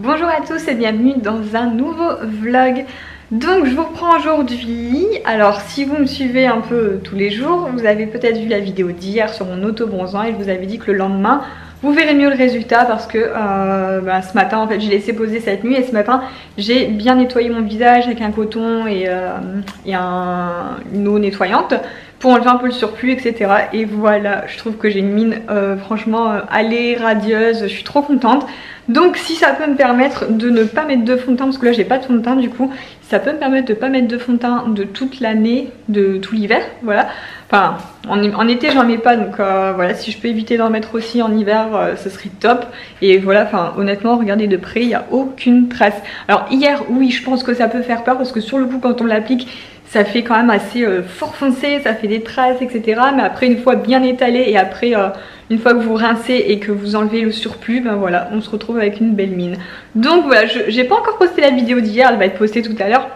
Bonjour à tous et bienvenue dans un nouveau vlog. Donc je vous reprends aujourd'hui. Alors si vous me suivez un peu tous les jours, vous avez peut-être vu la vidéo d'hier sur mon auto-bronzant et je vous avais dit que le lendemain vous verrez mieux le résultat parce que ce matin en fait j'ai laissé poser cette nuit et ce matin j'ai bien nettoyé mon visage avec un coton et une eau nettoyante pour enlever un peu le surplus, etc. Et voilà, je trouve que j'ai une mine franchement allée, radieuse, je suis trop contente. Donc si ça peut me permettre de ne pas mettre de fond de teint, parce que là j'ai pas de fond de teint du coup, ça peut me permettre de ne pas mettre de fond de teint de toute l'année, de tout l'hiver, voilà. Enfin, en été j'en mets pas, donc voilà, si je peux éviter d'en mettre aussi en hiver, ce serait top. Et voilà, enfin honnêtement, regardez de près, il n'y a aucune trace. Alors hier, oui, je pense que ça peut faire peur, parce que sur le coup quand on l'applique, ça fait quand même assez fort foncé, ça fait des traces, etc. Mais après, une fois bien étalé et après, une fois que vous rincez et que vous enlevez le surplus, ben voilà, on se retrouve avec une belle mine. Donc voilà, j'ai pas encore posté la vidéo d'hier, elle va être postée tout à l'heure.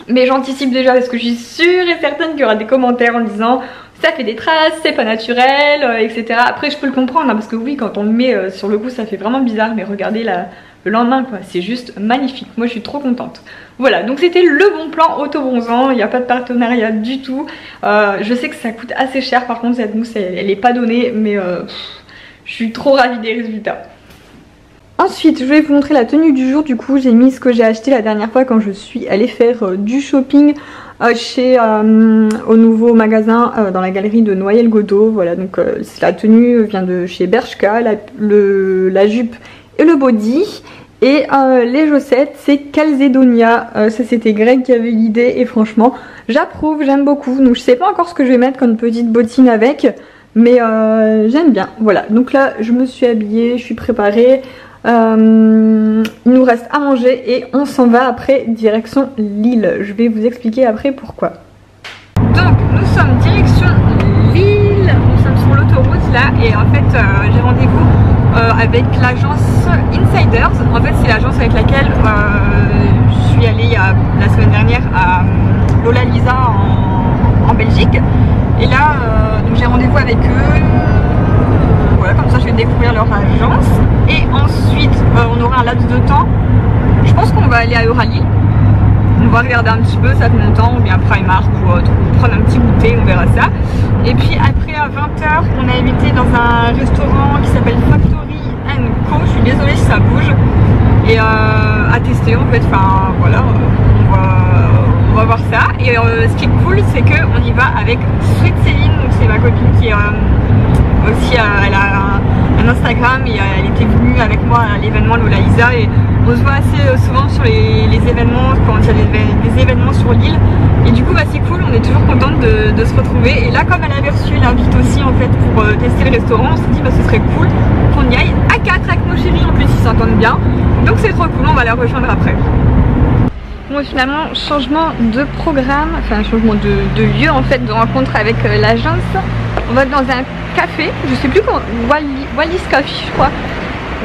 Mais j'anticipe déjà parce que je suis sûre et certaine qu'il y aura des commentaires en disant ça fait des traces, c'est pas naturel, etc. Après, je peux le comprendre, hein, parce que oui, quand on le met sur le coup, ça fait vraiment bizarre. Mais regardez le lendemain, quoi, c'est juste magnifique. Moi, je suis trop contente. Voilà, donc c'était le bon plan auto-bronzant. Il n'y a pas de partenariat du tout. Je sais que ça coûte assez cher. Par contre, cette mousse, elle n'est pas donnée. Mais je suis trop ravie des résultats. Ensuite, je vais vous montrer la tenue du jour. Du coup, j'ai mis ce que j'ai acheté la dernière fois quand je suis allée faire du shopping au nouveau magasin dans la galerie de Noël Godot. Voilà, donc la tenue vient de chez Bershka, la jupe et le body. Et les chaussettes, c'est Calzedonia. Ça, c'était Greg qui avait l'idée et franchement, j'approuve, j'aime beaucoup. Donc, je sais pas encore ce que je vais mettre comme petite bottine avec, mais j'aime bien. Voilà, donc là, je me suis habillée, je suis préparée. Il nous reste à manger et on s'en va après direction Lille. Je vais vous expliquer après pourquoi. Donc nous sommes direction Lille, nous sommes sur l'autoroute là et en fait j'ai rendez-vous avec l'agence Insiders. En fait c'est l'agence avec laquelle je suis allée la semaine dernière à Lolalisa en Belgique. Et là j'ai rendez-vous avec eux. Voilà, comme ça je vais découvrir leur agence et ensuite on aura un laps de temps. Je pense qu'on va aller à Euralil. On va regarder un petit peu, ça fait longtemps, ou bien Primark ou autre, ou prendre un petit goûter, on verra ça. Et puis après à 20h, on a invité dans un restaurant qui s'appelle Factory & Co. Je suis désolée si ça bouge. Et à tester en fait, enfin voilà, on va voir ça. Et ce qui est cool, c'est qu'on y va avec Sweet Céline, donc c'est ma copine qui est aussi, elle a un Instagram et elle était venue avec moi à l'événement Lolalisa et on se voit assez souvent sur les événements quand il y a des événements sur l'île et du coup c'est cool, on est toujours contente de se retrouver. Et là comme elle avait reçu l'invite aussi en fait pour tester le restaurant, on s'est dit ce serait cool qu'on y aille à 4 avec nos chéris, en plus ils s'entendent bien, donc c'est trop cool, on va la rejoindre après. Bon, finalement, changement de programme, enfin changement de lieu en fait, de rencontre avec l'agence. On va dans un café, je sais plus comment, Wallis Café je crois.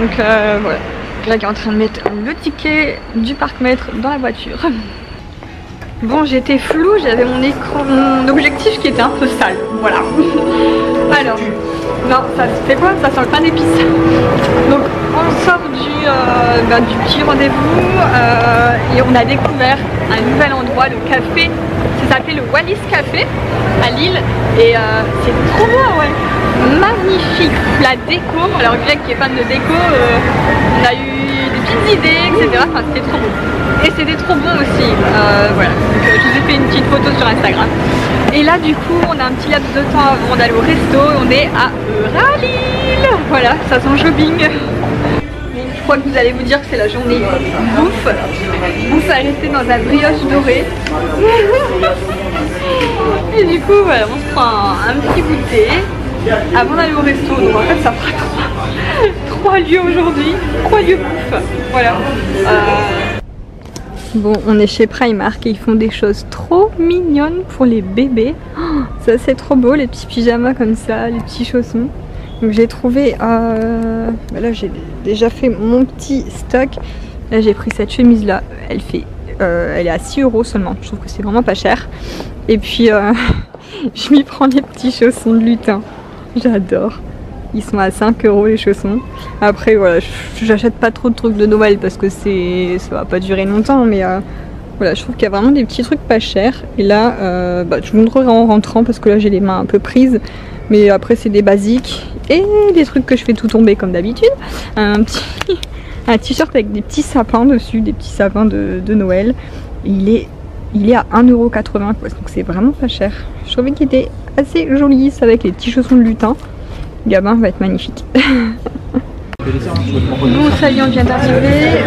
Donc voilà, Greg est en train de mettre le ticket du parc-mètre dans la voiture. Bon, j'étais floue, j'avais mon objectif qui était un peu sale, voilà. Alors, non, ça fait quoi? Ça sent le pain d'épices. Donc on sort du petit rendez-vous et on a découvert un nouvel endroit, le café. Ça s'appelait le Wallis Café à Lille et c'est trop beau, ouais. Magnifique, la déco. Alors Greg qui est fan de déco, on a eu des petites idées, etc. Enfin c'était trop beau. Et c'était trop bon aussi, voilà. Donc, je vous ai fait une petite photo sur Instagram. Et là du coup on a un petit laps de temps avant d'aller au resto. On est à Euralil. Voilà, ça sent shopping. Je crois que vous allez vous dire que c'est la journée bouffe. On s'est arrêté dans un brioche doré. Et du coup voilà, on se prend un petit goûter avant d'aller au resto. Donc en fait ça fera 3 lieux aujourd'hui, 3 lieux bouffe. Voilà. Bon, on est chez Primark et ils font des choses trop mignonnes pour les bébés. Oh, ça c'est trop beau, les petits pyjamas comme ça, les petits chaussons. Donc j'ai trouvé, là j'ai déjà fait mon petit stock. Là j'ai pris cette chemise là, elle est à 6 € seulement, je trouve que c'est vraiment pas cher. Et puis je m'y prends les petits chaussons de lutin, j'adore. Ils sont à 5 € les chaussons. Après voilà, j'achète pas trop de trucs de Noël parce que ça va pas durer longtemps, mais voilà, je trouve qu'il y a vraiment des petits trucs pas chers. Et là, je vous montrerai en rentrant parce que là j'ai les mains un peu prises. Mais après c'est des basiques et des trucs que je fais tout tomber comme d'habitude. Un t-shirt avec des petits sapins dessus, des petits sapins de Noël. Il est à 1,80 €, donc c'est vraiment pas cher. Je trouvais qu'il était assez joli, ça avec les petits chaussons de lutin. Gabin va être magnifique. Bon, ça y est, on vient d'arriver.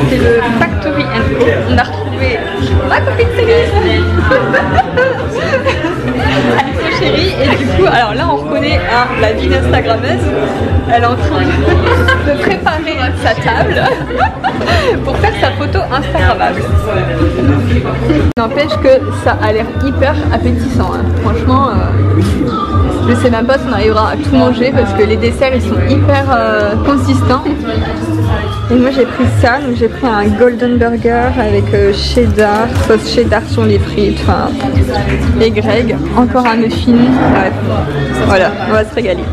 C'est le Factory & Co. On a retrouvé ma copine Céline. Alice chérie. Et du coup, alors là, on reconnaît la vie d'instagrammeuse. Elle est en train de préparer sa table pour faire sa photo instagrammable. N'empêche que ça a l'air hyper appétissant. Hein. Franchement, je sais même pas si on arrivera à tout manger parce que les desserts ils sont hyper consistants. Et moi j'ai pris ça, donc j'ai pris un golden burger avec cheddar, sauce cheddar sur les frites, enfin, et Greg, encore un muffin, bref, voilà, on va se régaler.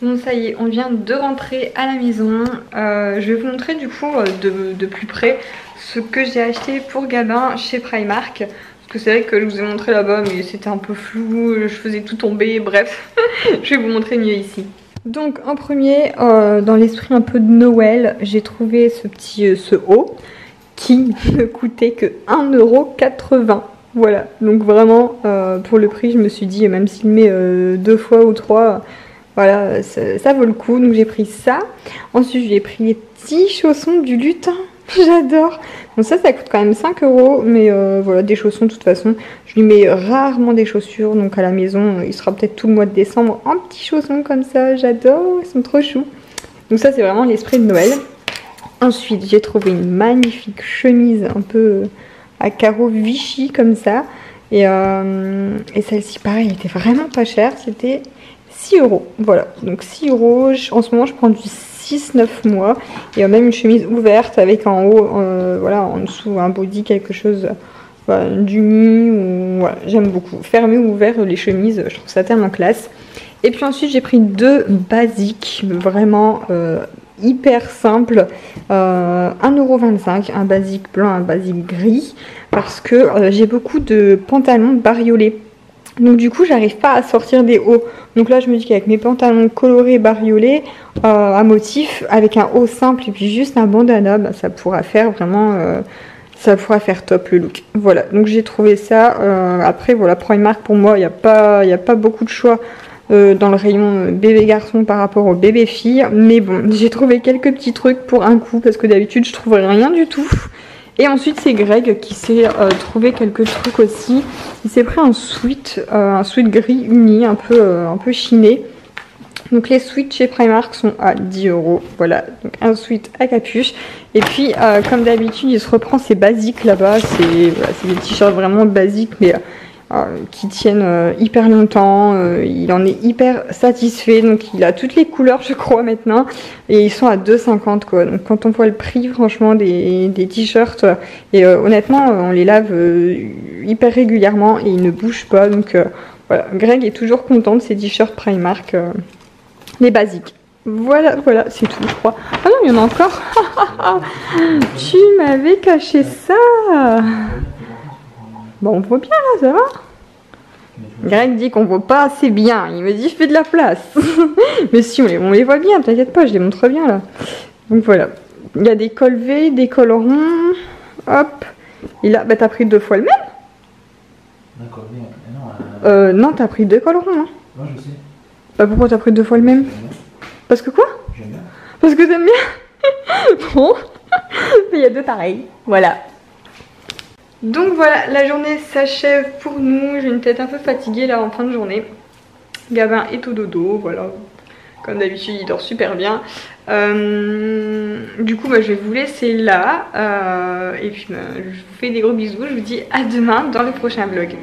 Bon ça y est, on vient de rentrer à la maison. Je vais vous montrer du coup de plus près ce que j'ai acheté pour Gabin chez Primark. Parce que c'est vrai que je vous ai montré là-bas mais c'était un peu flou, je faisais tout tomber, bref. Je vais vous montrer mieux ici. Donc en premier, dans l'esprit un peu de Noël, j'ai trouvé ce haut qui ne coûtait que 1,80 €. Voilà, donc vraiment pour le prix je me suis dit même s'il met 2 fois ou 3, voilà, ça vaut le coup. Donc j'ai pris ça. Ensuite j'ai pris les petits chaussons du lutin. J'adore. Bon ça coûte quand même 5 €, mais voilà, des chaussons de toute façon. Je lui mets rarement des chaussures, donc à la maison il sera peut-être tout le mois de décembre en petits chaussons comme ça. J'adore, ils sont trop choux. Donc ça c'est vraiment l'esprit de Noël. Ensuite j'ai trouvé une magnifique chemise un peu à carreaux Vichy comme ça. Et celle-ci pareil, elle était vraiment pas chère, c'était 6 €. Voilà, donc 6 €. En ce moment je prends du 6-9 mois. Il y a même une chemise ouverte avec en haut, voilà, en dessous un body, quelque chose d'uni. Voilà, j'aime beaucoup. Fermé ou ouvert les chemises, je trouve ça tellement classe. Et puis ensuite j'ai pris deux basiques, vraiment hyper simples. 1,25 €, un basique blanc, un basique gris. Parce que j'ai beaucoup de pantalons bariolés. Donc du coup j'arrive pas à sortir des hauts. Donc là je me dis qu'avec mes pantalons colorés bariolés à motif, avec un haut simple et puis juste un bandana, bah, ça pourra faire vraiment ça pourra faire top le look. Voilà, donc j'ai trouvé ça. Après voilà, Primark pour moi il n'y a pas beaucoup de choix dans le rayon bébé garçon par rapport au bébé fille. Mais bon, j'ai trouvé quelques petits trucs pour un coup parce que d'habitude je trouve rien du tout. Et ensuite c'est Greg qui s'est trouvé quelques trucs aussi. Il s'est pris un sweat gris uni, un peu chiné. Donc les sweats chez Primark sont à 10 €. Voilà, donc un sweat à capuche. Et puis comme d'habitude il se reprend ses basiques là-bas. C'est des t-shirts vraiment basiques mais qui tiennent hyper longtemps. Il en est hyper satisfait, donc il a toutes les couleurs je crois maintenant, et ils sont à 2,50 € quoi. Donc quand on voit le prix franchement des t-shirts, et honnêtement on les lave hyper régulièrement et ils ne bougent pas. Donc voilà, Greg est toujours content de ses t-shirts Primark, les basiques. Voilà, c'est tout je crois. Ah non, il y en a encore. Tu m'avais caché ça. Bon, on voit bien là, ça va. Greg dit qu'on voit pas assez bien. Il me dit je fais de la place. Mais si, on les voit bien, t'inquiète pas, je les montre bien là. Donc voilà. Il y a des cols V, des cols ronds. Hop. Et là, bah t'as pris 2 fois le même. D'accord, non, t'as pris 2 cols ronds. Hein. Moi je sais. Bah pourquoi t'as pris 2 fois le même? Parce que quoi? J'aime bien. Parce que t'aimes bien. Bon. Il y a 2 pareils. Voilà. Donc voilà, la journée s'achève pour nous. J'ai une tête un peu fatiguée là en fin de journée. Gabin est au dodo, voilà. Comme d'habitude, il dort super bien. Du coup, bah, je vais vous laisser là. Et puis, je vous fais des gros bisous. Je vous dis à demain dans le prochain vlog.